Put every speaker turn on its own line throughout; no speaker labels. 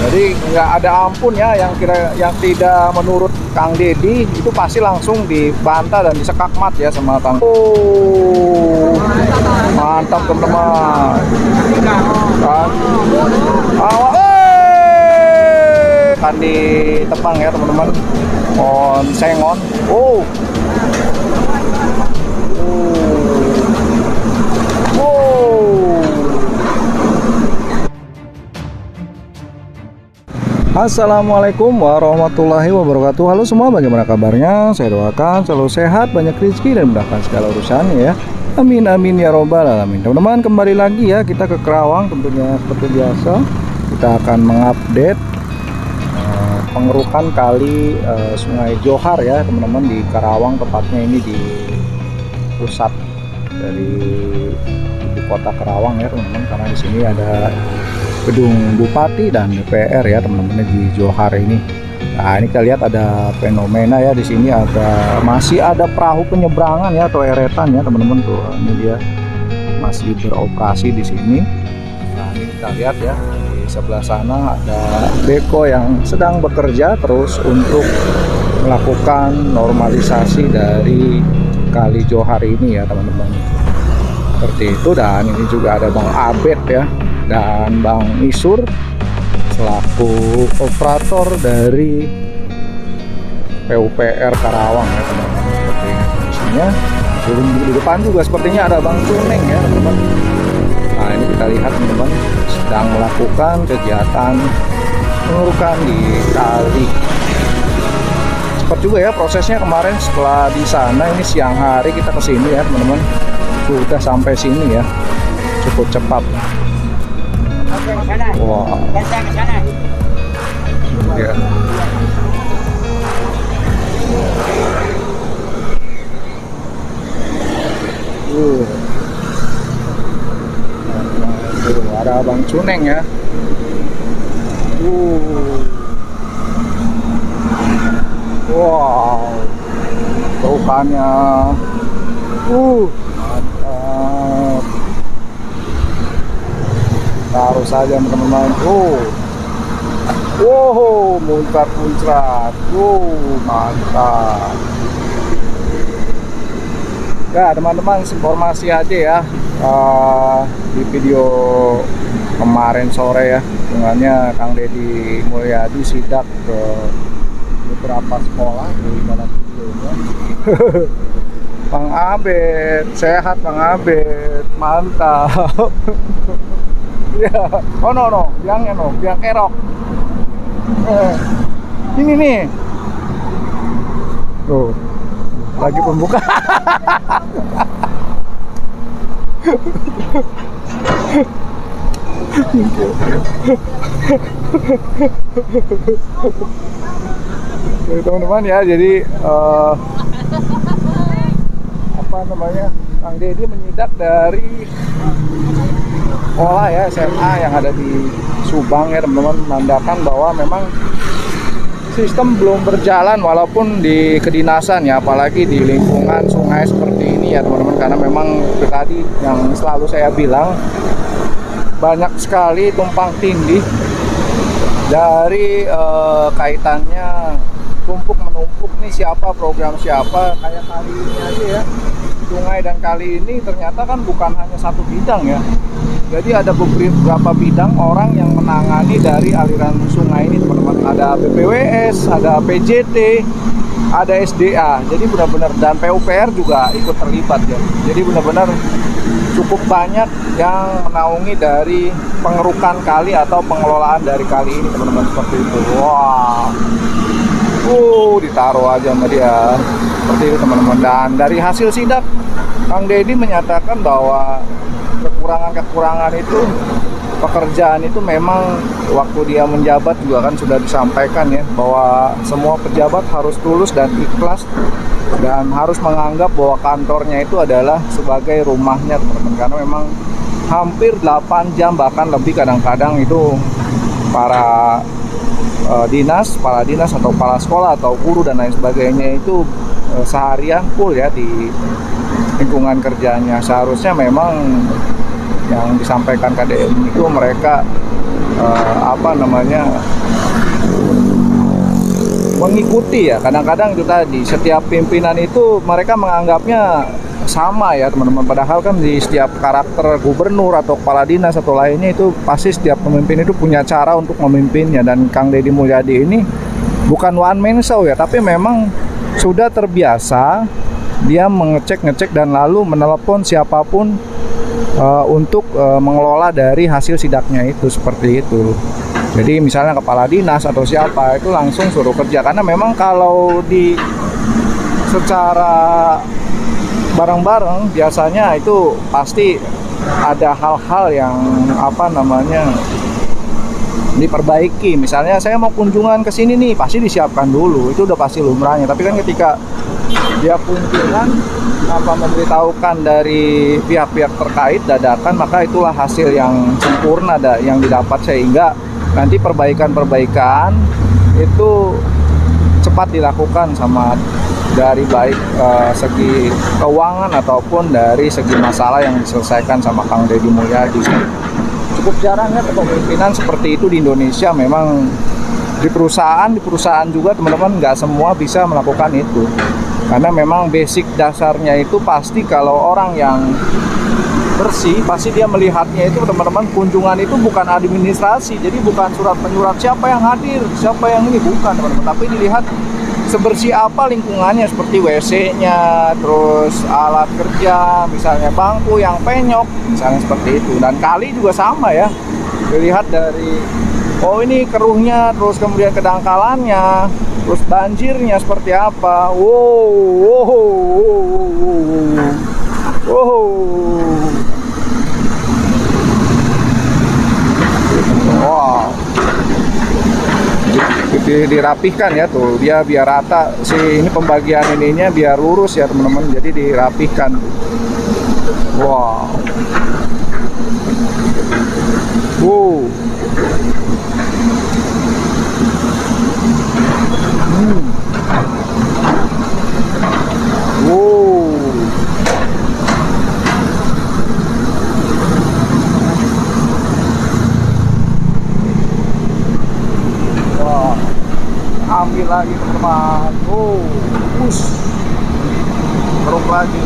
Jadi nggak ada ampun ya yang tidak menurut Kang Dedi itu pasti langsung dibantah dan disekak mat ya sama Kang. Oh, mantap teman-teman. Kan, kan ditebang ya teman-teman. On sengon. Oh. Assalamualaikum warahmatullahi wabarakatuh. Halo semua, bagaimana kabarnya? Saya doakan selalu sehat, banyak rezeki dan mudahkan segala urusannya ya. Amin amin ya robbal alamin. Teman-teman, kembali lagi ya kita ke Kerawang tentunya seperti biasa. Kita akan mengupdate pengerukan kali Sungai Johar ya teman-teman di Kerawang, tepatnya ini di pusat dari ibu kota Kerawang ya teman-teman, karena di sini ada gedung Bupati dan DPR ya teman-teman di Johar ini. Nah, ini kita lihat ada fenomena ya, di sini masih ada perahu penyeberangan ya atau eretan ya teman-teman tuh. Ini dia masih beroperasi di sini. Nah, ini kita lihat ya di sebelah sana ada beko yang sedang bekerja terus untuk melakukan normalisasi dari kali Johar ini ya teman-teman. Seperti itu, dan ini juga ada Bang Abed ya dan Bang Isur selaku operator dari PUPR Karawang ya teman-teman. Seperti ini kondisinya. Di depan juga sepertinya ada Bang Cuneng ya teman-teman. Nah, ini kita lihat teman-teman sedang melakukan kegiatan pengerukan di kali. Cepat juga ya prosesnya kemarin setelah di sana, ini siang hari kita kesini ya teman-teman. Sudah sampai sini ya, cukup cepat. Wow. Ya. Ada Bang Cuneng ya. Wow. Tukannya. Mantap. Taruh saja teman-teman. Wow, muncrat. Mantap. Ya teman-teman, informasi aja ya, di video kemarin sore ya, dengannya Kang Dedi Mulyadi sidak ke beberapa sekolah di mana videonya. Bang Abed, sehat Bang Abed, mantap. Ya, no, biang kerok. Ini nih. Tuh, lagi pembuka. Jadi teman-teman ya, jadi apa namanya, Kang Dedi menyidak dari sekolah ya SMA yang ada di Subang ya teman-teman, menandakan bahwa memang sistem belum berjalan walaupun di kedinasan ya, apalagi di lingkungan sungai seperti ini ya teman-teman, karena memang tadi yang selalu saya bilang banyak sekali tumpang tindih dari kaitannya tumpuk menumpuk nih, siapa program siapa. Kayak kali ini aja ya, sungai dan kali ini ternyata kan bukan hanya satu bidang ya, jadi ada beberapa bidang orang yang menangani dari aliran sungai ini teman-teman. Ada BPWS, ada PJT, ada SDA, jadi benar-benar, dan PUPR juga ikut terlibat ya. Jadi benar-benar cukup banyak yang menaungi dari pengerukan kali atau pengelolaan dari kali ini teman-teman, seperti itu. Wah, ditaruh aja sama dia seperti itu teman-teman. Dan dari hasil sidak, Kang Dedi menyatakan bahwa kekurangan itu, pekerjaan itu memang waktu dia menjabat juga kan sudah disampaikan ya, bahwa semua pejabat harus tulus dan ikhlas dan harus menganggap bahwa kantornya itu adalah sebagai rumahnya teman-teman, karena memang hampir 8 jam bahkan lebih kadang-kadang itu para dinas atau kepala sekolah atau guru dan lain sebagainya itu seharian full ya di lingkungan kerjanya. Seharusnya memang yang disampaikan KDM itu mereka apa namanya, mengikuti ya. Kadang-kadang itu tadi, setiap pimpinan itu mereka menganggapnya sama ya teman-teman, padahal kan di setiap karakter gubernur atau kepala dinas atau lainnya itu pasti setiap pemimpin itu punya cara untuk memimpinnya. Dan Kang Deddy Mulyadi ini bukan one man show ya, tapi memang sudah terbiasa dia ngecek dan lalu menelepon siapapun untuk mengelola dari hasil sidaknya itu, seperti itu. Jadi misalnya kepala dinas atau siapa itu langsung suruh kerja, karena memang kalau di secara bareng-bareng biasanya itu pasti ada hal-hal yang apa namanya diperbaiki. Misalnya saya mau kunjungan ke sini nih, pasti disiapkan dulu, itu udah pasti lumrahnya. Tapi kan ketika dia kunjungan apa memberitahukan dari pihak-pihak terkait dadakan, maka itulah hasil yang sempurna yang didapat, sehingga nanti perbaikan-perbaikan itu cepat dilakukan sama dari baik segi keuangan ataupun dari segi masalah yang diselesaikan sama Kang Deddy Mulyadi. Cukup jarang ya kepemimpinan seperti itu di Indonesia. Memang di perusahaan juga teman-teman nggak semua bisa melakukan itu, karena memang basic dasarnya itu pasti kalau orang yang bersih pasti dia melihatnya itu teman-teman, kunjungan itu bukan administrasi, jadi bukan surat menyurat siapa yang hadir, siapa yang ini, bukan teman-teman, tapi dilihat sebersih apa lingkungannya, seperti WC-nya, terus alat kerja, misalnya bangku yang penyok, misalnya seperti itu. Dan kali juga sama ya, dilihat dari oh ini keruhnya, terus kemudian kedangkalannya, terus banjirnya seperti apa. Wow, dirapihkan ya tuh, dia biar rata ini pembagian ininya biar lurus ya teman-teman, jadi dirapihkan. Wow, ambil lagi teman-teman. Push, keruk lagi,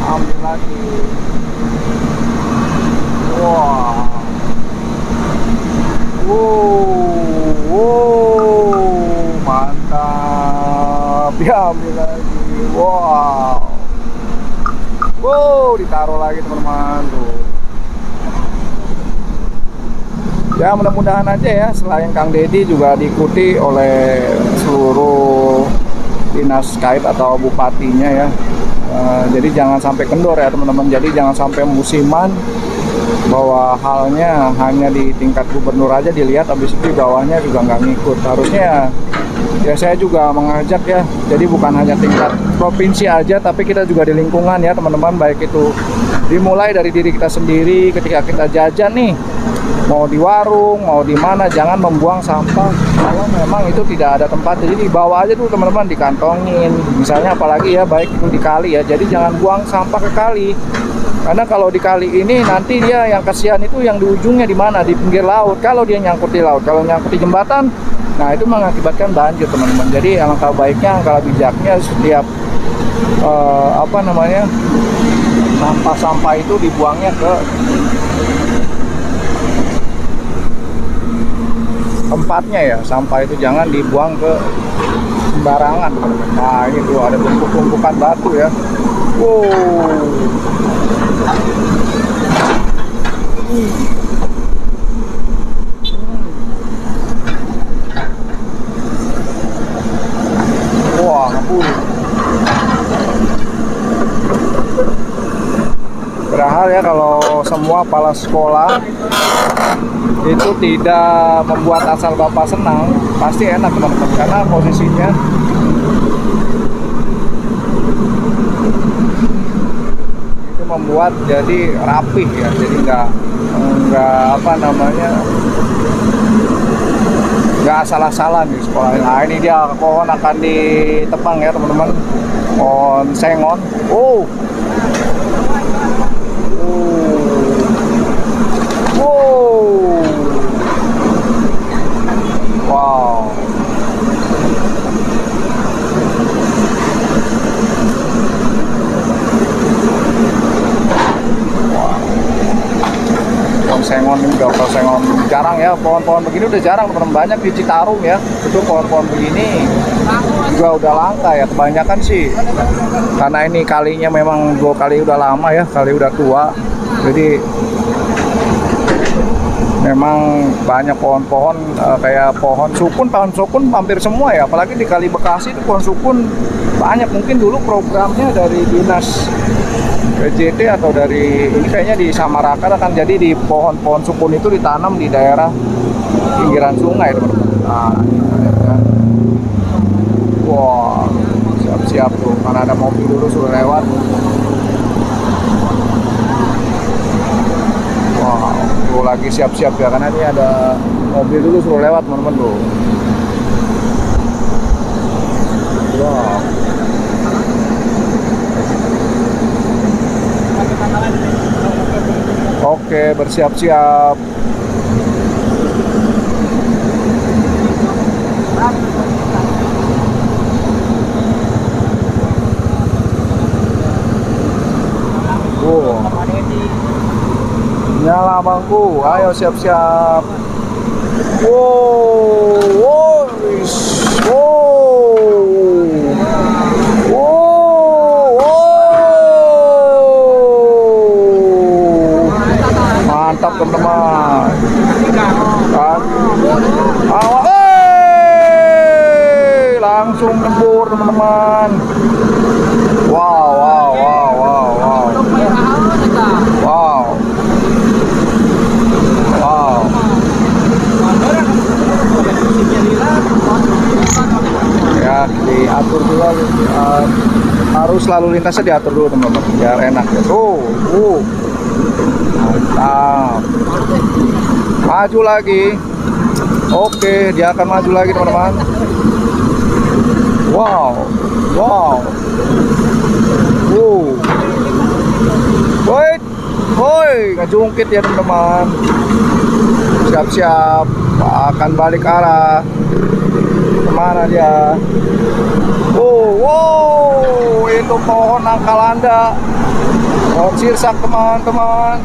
ambil lagi. Mantap, diambil lagi. Ditaruh lagi teman-teman tuh. Ya mudah-mudahan aja ya, selain Kang Deddy juga diikuti oleh seluruh dinas kait atau bupatinya ya. Jadi jangan sampai kendor ya teman-teman, jadi jangan sampai musiman bahwa halnya hanya di tingkat gubernur aja dilihat, habis itu di bawahnya juga nggak ngikut. Harusnya ya saya juga mengajak ya, jadi bukan hanya tingkat provinsi aja, tapi kita juga di lingkungan ya teman-teman, baik itu dimulai dari diri kita sendiri. Ketika kita jajan nih, mau di warung, mau di mana, jangan membuang sampah kalau memang itu tidak ada tempat. Jadi dibawa aja dulu teman-teman, dikantongin. Misalnya apalagi ya, baik itu di kali ya, jadi jangan buang sampah ke kali. Karena kalau di kali ini nanti dia yang kasihan itu yang di ujungnya di mana? Di pinggir laut. Kalau dia nyangkut di laut, kalau nyangkut di jembatan, nah itu mengakibatkan banjir teman-teman. Jadi alangkah baiknya, alangkah bijaknya setiap sampah itu dibuangnya ke tempatnya ya. Sampah itu jangan dibuang ke sembarangan teman-teman. Nah ini tuh ada tumpukan batu ya. Padahal ya kalau semua kepala sekolah itu tidak membuat asal bapak senang, pasti enak teman-teman, karena posisinya itu membuat jadi rapih ya, jadi nggak nggak asal-asalan di sekolah. Nah ini dia pohon akan ditebang ya teman-teman, pohon sengon. ini udah kesengon, jarang ya pohon-pohon begini, udah jarang teman-teman. Banyak di Citarum ya, itu pohon-pohon begini juga udah langka ya, kebanyakan sih karena ini kalinya memang dua kali udah lama ya, kali udah tua, jadi memang banyak pohon-pohon kayak pohon sukun hampir semua ya, apalagi di Kali Bekasi itu pohon sukun banyak. Mungkin dulu programnya dari dinas PJT atau dari ini kayaknya di Samarakar akan jadi di pohon-pohon sukun itu ditanam di daerah pinggiran sungai teman-teman. Nah, wah, siap-siap tuh karena ada mobil dulu sudah lewat. Wow, tuh lagi siap-siap ya karena ini ada mobil dulu suruh lewat teman-teman tuh. Wow. Oke, bersiap-siap. Nyala bangku, ayo siap-siap. Wow, wow, wow, wow. Mantap teman-teman. Kan? Langsung nembur teman-teman. Wow, wow, wow, wow, wow. Wow. Wow. Ya, diatur dulu, harus lalu lintasnya diatur dulu teman-teman biar enak ya. Tuh, mantap. Maju lagi. Oke, dia akan maju lagi teman-teman. Wow, wow. Woi, ngejungkit ya teman-teman. Siap-siap, akan balik arah. Kemana dia? Wow, itu pohon angkalanda, pohon sirsak teman-teman.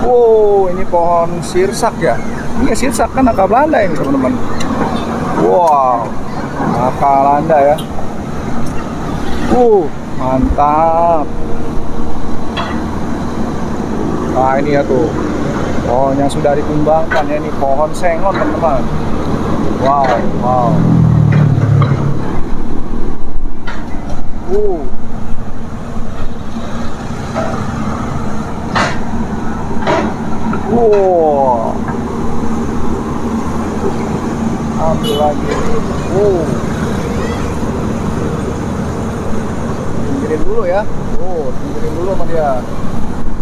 Wow, ini pohon sirsak ya. Ini sirsak kan angka Belanda ini teman-teman. Wow, angkalanda ya. Mantap. Nah ini ya tuh pohon yang sudah ditumbangkan ya, ini pohon sengon teman-teman. Wow, wow. Wow. Ambil lagi. Pinggirin dulu ya. Pinggirin dulu sama dia.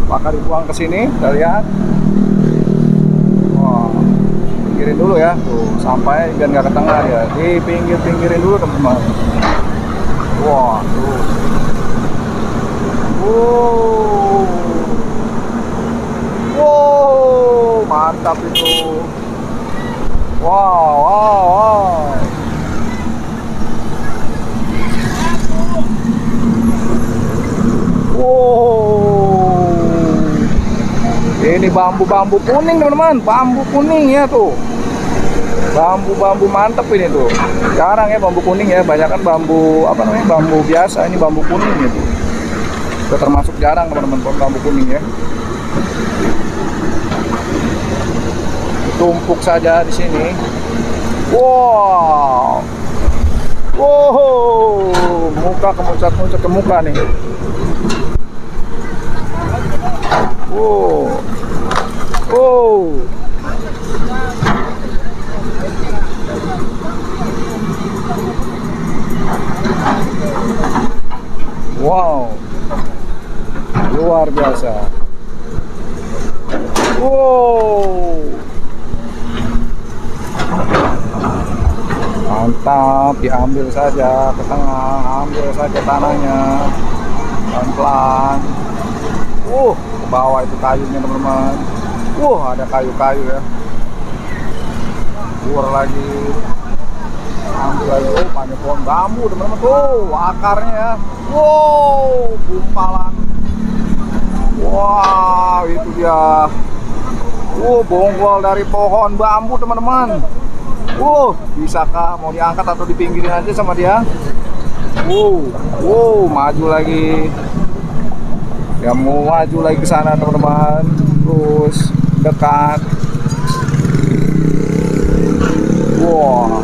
Maka dibuang ke sini, kita lihat. Wah, pinggirin dulu ya, tuh sampai biar nggak ke tengah ya. Di pinggirin dulu teman-teman. Wah, tuh. Wow, mantap itu. Wow. Ini bambu-bambu kuning teman-teman, bambu kuning ya tuh. Bambu-bambu mantep ini tuh. Jarang ya bambu kuning ya, banyak kan bambu apa namanya, bambu biasa, ini bambu kuning gitu. Udah termasuk jarang teman-teman bambu kuning ya. Tumpuk saja di sini. Wow. Muka kemuncak-muncak ke muka nih. Wow, luar biasa. Mantap, diambil saja ke tengah, ambil saja tanahnya pelan-pelan. Ke bawah itu kayunya teman-teman. Ada kayu-kayu ya. Keluar lagi. Ambil lagi. Banyak pohon bambu teman-teman tuh, akarnya ya. Gumpalan. Wow, itu dia. Bonggol dari pohon bambu teman-teman. Bisakah mau diangkat atau dipinggirin aja sama dia? Maju lagi. Ya mau maju lagi ke sana teman-teman. Terus dekat. Wah.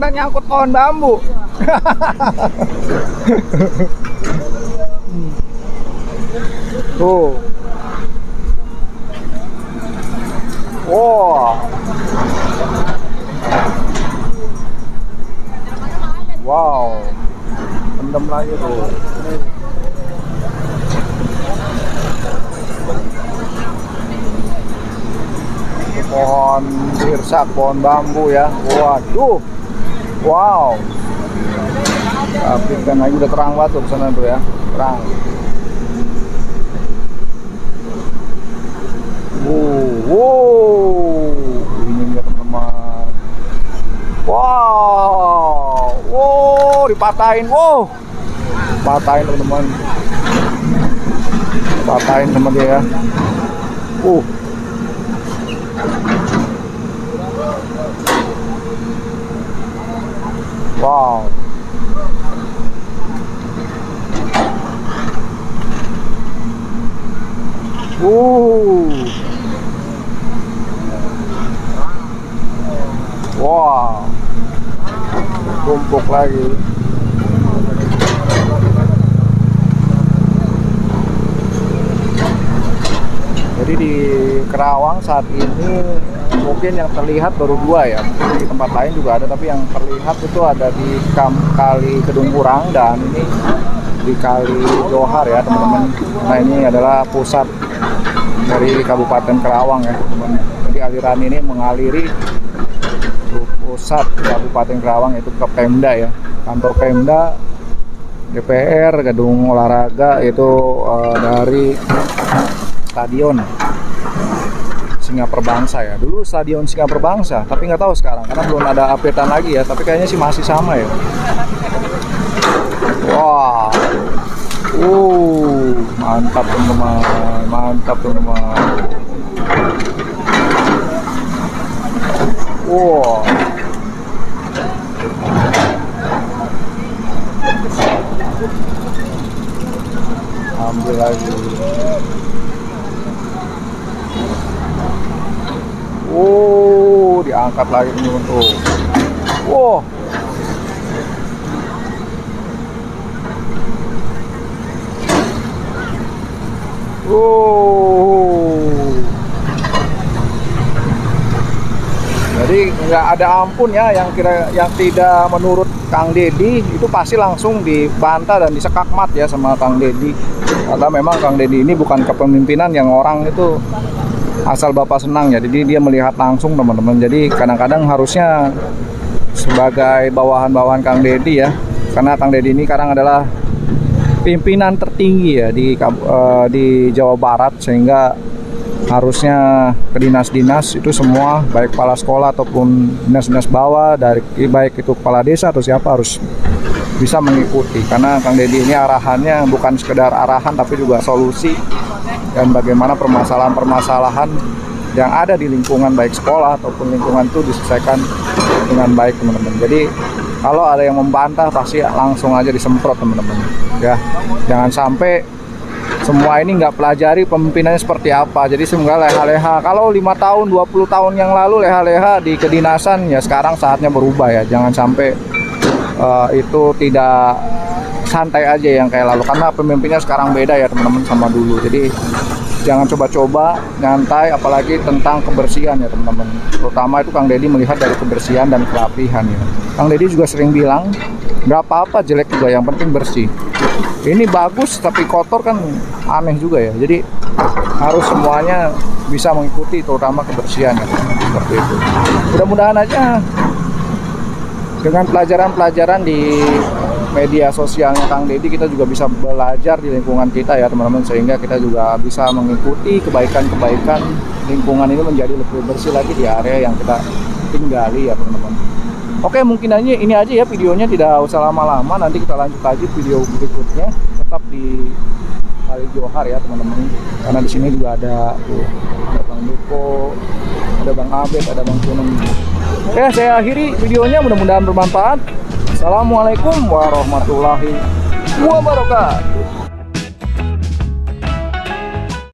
Dan nyangkut pohon bambu. Wow, tendam lagi tuh. Pohon sirsak, pohon bambu ya. Waduh, wow. Tapi kan lagi udah terang banget tuh sana tuh ya, terang. Ini dia teman-teman. Dipatahin, patahin teman-teman, patahin sama dia ya. Wow. Wow. Tumpuk lagi. Jadi di Kerawang saat ini mungkin yang terlihat baru 2 ya. Mungkin di tempat lain juga ada, tapi yang terlihat itu ada di Kali Kedung Kurang dan ini di Kali Johar ya teman-teman. Nah ini adalah pusat dari Kabupaten Kerawang ya teman-teman. Jadi aliran ini mengaliri pusat Kabupaten Kerawang, yaitu ke Pemda ya, kantor Pemda, DPR, gedung olahraga itu dari Stadion Singa Perbangsa ya. Dulu Stadion Singa Perbangsa, tapi nggak tahu sekarang karena belum ada updatean lagi ya. Tapi kayaknya sih masih sama ya. Wah, mantap teman-teman, mantap teman-teman. Ambil lagi. Diangkat lagi teman-teman tuh. Jadi nggak ada ampun ya yang tidak menurut Kang Deddy itu pasti langsung dibantah dan disekak mat ya sama Kang Deddy. Karena memang Kang Deddy ini bukan kepemimpinan yang orang itu asal bapak senang ya. Jadi dia melihat langsung teman-teman. Jadi kadang-kadang harusnya sebagai bawahan-bawahan Kang Deddy ya. Karena Kang Deddy ini sekarang adalah pimpinan tertinggi ya di Jawa Barat, sehingga harusnya ke dinas-dinas itu semua baik kepala sekolah ataupun dinas-dinas bawah, dari baik itu kepala desa atau siapa, harus bisa mengikuti. Karena Kang Deddy ini arahannya bukan sekedar arahan tapi juga solusi dan bagaimana permasalahan-permasalahan yang ada di lingkungan baik sekolah ataupun lingkungan itu diselesaikan dengan baik teman-teman. Jadi kalau ada yang membantah pasti langsung aja disemprot teman-teman ya. Jangan sampai semua ini nggak pelajari pemimpinannya seperti apa. Jadi semoga leha-leha, kalau 5 tahun 20 tahun yang lalu leha-leha di kedinasan, ya sekarang saatnya berubah ya. Jangan sampai itu tidak santai aja yang kayak lalu, karena pemimpinnya sekarang beda ya teman-teman sama dulu. Jadi jangan coba-coba nyantai, apalagi tentang kebersihan ya teman-teman. Terutama itu Kang Deddy melihat dari kebersihan dan kerapihan ya. Kang Deddy juga sering bilang nggak apa-apa jelek juga, yang penting bersih. Ini bagus tapi kotor kan aneh juga ya. Jadi harus semuanya bisa mengikuti, terutama kebersihan ya, seperti itu. Mudah-mudahan aja dengan pelajaran-pelajaran di media sosialnya Kang Deddy, kita juga bisa belajar di lingkungan kita ya teman-teman, sehingga kita juga bisa mengikuti kebaikan-kebaikan lingkungan ini menjadi lebih bersih lagi di area yang kita tinggali ya teman-teman. Oke, mungkin aja ini aja ya videonya, tidak usah lama-lama, nanti kita lanjut lagi video berikutnya. Tetap di Kali Johar ya teman-teman, karena di sini juga ada Bang Duko, ada Bang Abed, ada Bang Kunung. Oke, saya akhiri videonya, mudah-mudahan bermanfaat. Assalamualaikum warahmatullahi wabarakatuh.